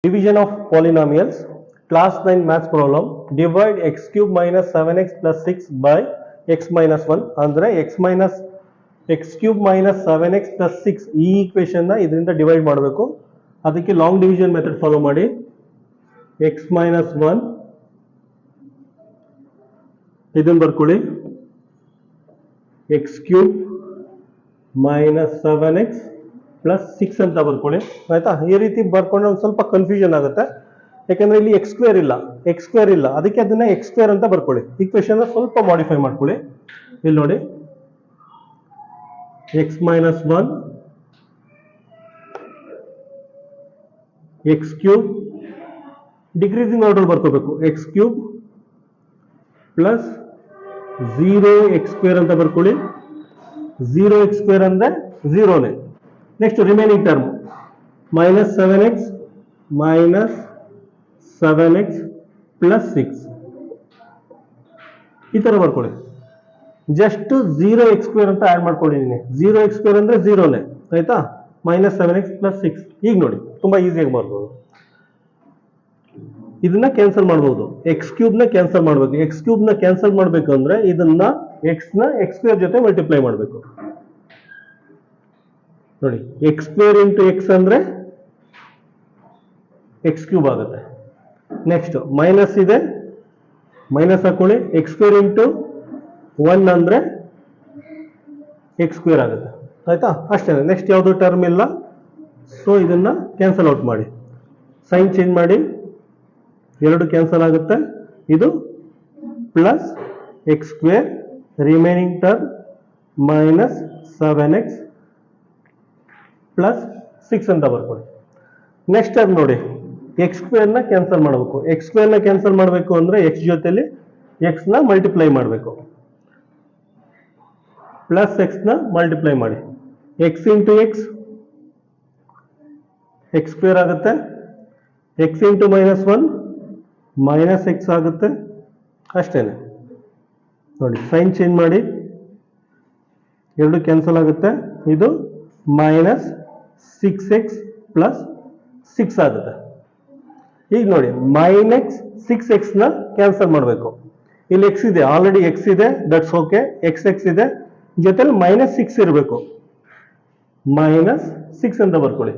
Division of polynomials, class 9 maths problem. Divide x cube minus 7x plus 6 by x minus 1 ಅಂದ್ರೆ x cube minus 7x plus 6 ಈ equation ನ ಇದರಿಂದ divide ಮಾಡಬೇಕು. ಅದಕ್ಕೆ long division method follow ಮಾಡಿ. x minus 1 ಇದನ್ನ ಬರ್ಕೊಳ್ಳಿ, x cube minus 7x plus 6 ಅಂತ ಬರ್ಕೊಳ್ಳಿ. ಆಯ್ತಾ? ಈ ರೀತಿ ಬರ್ಕೊಂಡ್ರೆ ಒಂದು ಸ್ವಲ್ಪ ಕನ್ಫ್ಯೂಷನ್ ಆಗುತ್ತೆ, ಯಾಕಂದ್ರೆ ಇಲ್ಲಿ x ಸ್ಕ್ವೇರ್ ಇಲ್ಲ, ಅದಕ್ಕೆ ಅದನ್ನ x ಸ್ಕ್ವೇರ್ ಅಂತ ಬರ್ಕೊಳ್ಳಿ. ಈಕ್ವೇಶನ್ ಸ್ವಲ್ಪ ಮಾಡಿಫೈ ಮಾಡ್ಕೊಳ್ಳಿ. ಇಲ್ಲಿ ನೋಡಿ, x minus 1 x cube decreasing order ಬರ್ಕೋಬೇಕು, x cube plus 0x square ಅಂತ ಬರ್ಕೊಳ್ಳಿ. 0x ಸ್ಕ್ವೇರ್ ಅಂದ್ರೆ 0ನೇ. Next remaining term minus 7x plus 6 ಈ ತರ ಬರ್ಕೊಳ್ಳಿ. ಜಸ್ಟ್ 0x ಸ್ಕ್ವೇರ್ ಅಂತ ಆಡ್ ಮಾಡ್ಕೊಂಡಿದ್ದೀನಿ. 0x ಸ್ಕ್ವೇರ್ ಅಂದ್ರೆ 0ನೇ, ಆಯ್ತಾ? minus 7x plus 6. ಈಗ ನೋಡಿ, ತುಂಬಾ ಈಸಿಯಾಗಿ ಮಾಡ್ಬೋದು. ಇದನ್ನ ಕ್ಯಾನ್ಸಲ್ ಮಾಡಬಹುದು. ಎಕ್ಸ್ ಕ್ಯೂಬ್ ನ ಕ್ಯಾನ್ಸಲ್ ಮಾಡಬೇಕು. ಎಕ್ಸ್ ಕ್ಯೂಬ್ ನ ಕ್ಯಾನ್ಸಲ್ ಮಾಡಬೇಕು ಅಂದ್ರೆ ಇದನ್ನ ಎಕ್ಸ್ ನ ಎಕ್ಸ್ ಸ್ಕ್ವೇರ್ ಜೊತೆ ಮಲ್ಟಿಪ್ಲೈ ಮಾಡಬೇಕು. ನೋಡಿ, ಎಕ್ಸ್ ಸ್ಕ್ವೇರ್ ಇಂಟು ಎಕ್ಸ್ ಅಂದ್ರೆ ಎಕ್ಸ್ ಕ್ಯೂಬ್ ಆಗುತ್ತೆ. ನೆಕ್ಸ್ಟ್ ಮೈನಸ್ ಇದೆ, ಮೈನಸ್ ಹಾಕೊಳ್ಳಿ. ಎಕ್ಸ್ ಸ್ಕ್ವೇರ್ ಇಂಟು 1 ಅಂದ್ರೆ ಎಕ್ಸ್ ಸ್ಕ್ವೇರ್ ಆಗುತ್ತೆ, ಆಯ್ತಾ? ಅಷ್ಟೇ. ನೆಕ್ಸ್ಟ್ ಯಾವುದು ಟರ್ಮ್ ಇಲ್ಲ, ಸೊ ಇದನ್ನ ಕ್ಯಾನ್ಸಲ್ ಔಟ್ ಮಾಡಿ. ಸೈನ್ ಚೇಂಜ್ ಮಾಡಿ, ಎರಡು ಕ್ಯಾನ್ಸಲ್ ಆಗುತ್ತೆ. ಇದು plus X square, remaining term minus 7x plus 6 ಅಂತ ಬರ್ಕೊಳ್ಳಿ. ನೆಕ್ಸ್ಟ್ ಟರ್ಮ್ ನೋಡಿ, ಎಕ್ಸ್ ಸ್ಕ್ವೇರ್ ನ ಕ್ಯಾನ್ಸಲ್ ಮಾಡಬೇಕು. ಎಕ್ಸ್ ಸ್ಕ್ವೇರ್ ನ ಕ್ಯಾನ್ಸಲ್ ಮಾಡಬೇಕು ಅಂದ್ರೆ ಎಕ್ಸ್ ಜೊತೆಲಿ ಎಕ್ಸ್ ನ ಮಲ್ಟಿಪ್ಲೈ ಮಾಡಬೇಕು. ಪ್ಲಸ್ ಎಕ್ಸ್ ನ ಮಲ್ಟಿಪ್ಲೈ ಮಾಡಿ. X into X X square ಆಗುತ್ತೆ. X into minus 1 minus X ಆಗುತ್ತೆ. ಅಷ್ಟೇನೆ. ನೋಡಿ, ಸೈನ್ ಚೇಂಜ್ ಮಾಡಿ, ಎರಡು ಕ್ಯಾನ್ಸಲ್ ಆಗುತ್ತೆ. ಇದು ಮೈನಸ್ 6x ಪ್ಲಸ್ 6 ಆಗುತ್ತೆ. ಈಗ ನೋಡಿ, ಮೈನಸ್ 6x ನ ಕ್ಯಾನ್ಸಲ್ ಮಾಡಬೇಕು. ಇಲ್ಲಿ ಎಕ್ಸ್ ಇದೆ, ಆಲ್ರೆಡಿ ಎಕ್ಸ್ ಇದೆ, ದಟ್ಸ್ ಓಕೆ. ಎಕ್ಸ್ ಇದೆ, ಜೊತೆಲಿ ಮೈನಸ್ 6 ಇರಬೇಕು. ಮೈನಸ್ 6 ಅಂತ ಬರ್ಕೊಳ್ಳಿ.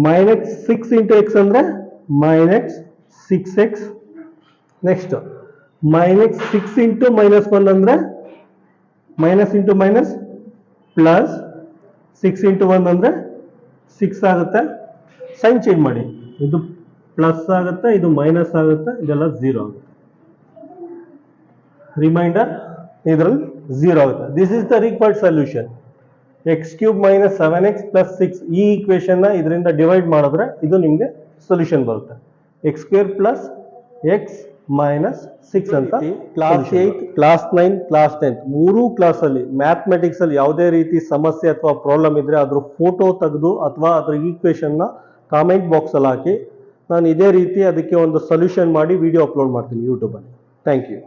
ಮೈನಸ್ 6 ಇಂಟು ಎಕ್ಸ್ ಅಂದ್ರೆ minus 6x. Next minus 6 into minus 1 ಅಂದ್ರೆ minus into minus plus 6 into 1 ಅಂದ್ರೆ 6 ಆಗುತ್ತೆ. ಸೈನ್ ಚೇಂಜ್ ಮಾಡಿ, ಇದು ಪ್ಲಸ್ ಆಗುತ್ತೆ, ಇದು ಮೈನಸ್ ಆಗುತ್ತೆ, ಇದೆಲ್ಲ 0 ಆಗುತ್ತೆ. ರಿಮೈಂಡರ್ ಇದರಲ್ಲಿ 0 ಆಗುತ್ತೆ. This is the required solution. X cube minus 7x plus 6 ಈ ಈಕ್ವೇಶನ್ ನ ಇದರಿಂದ ಡಿವೈಡ್ ಮಾಡಿದ್ರೆ ಇದು ನಿಮ್ಗೆ ಸೊಲ್ಯೂಷನ್ ಬರುತ್ತೆ. X square plus X minus 6 ಅಂತ. ಕ್ಲಾಸ್ 8, ಕ್ಲಾಸ್ 9, ಕ್ಲಾಸ್ 10 ಮೂರೂ ಕ್ಲಾಸ್ ಅಲ್ಲಿ ಮ್ಯಾಥಮೆಟಿಕ್ಸ್ ಅಲ್ಲಿ ಯಾವುದೇ ರೀತಿ ಸಮಸ್ಯೆ ಅಥವಾ ಪ್ರಾಬ್ಲಮ್ ಇದ್ರೆ ಅದ್ರ ಫೋಟೋ ತೆಗೆದು ಅಥವಾ ಅದ್ರ ಈಕ್ವೇಶನ್ ನ ಕಾಮೆಂಟ್ ಬಾಕ್ಸ್ ಅಲ್ಲಿ ಹಾಕಿ, ನಾನು ಇದೇ ರೀತಿ ಅದಕ್ಕೆ ಒಂದು ಸೊಲ್ಯೂಷನ್ ಮಾಡಿ ವಿಡಿಯೋ ಅಪ್ಲೋಡ್ ಮಾಡ್ತೀನಿ ಯೂಟ್ಯೂಬ್ ಅಲ್ಲಿ. Thank you.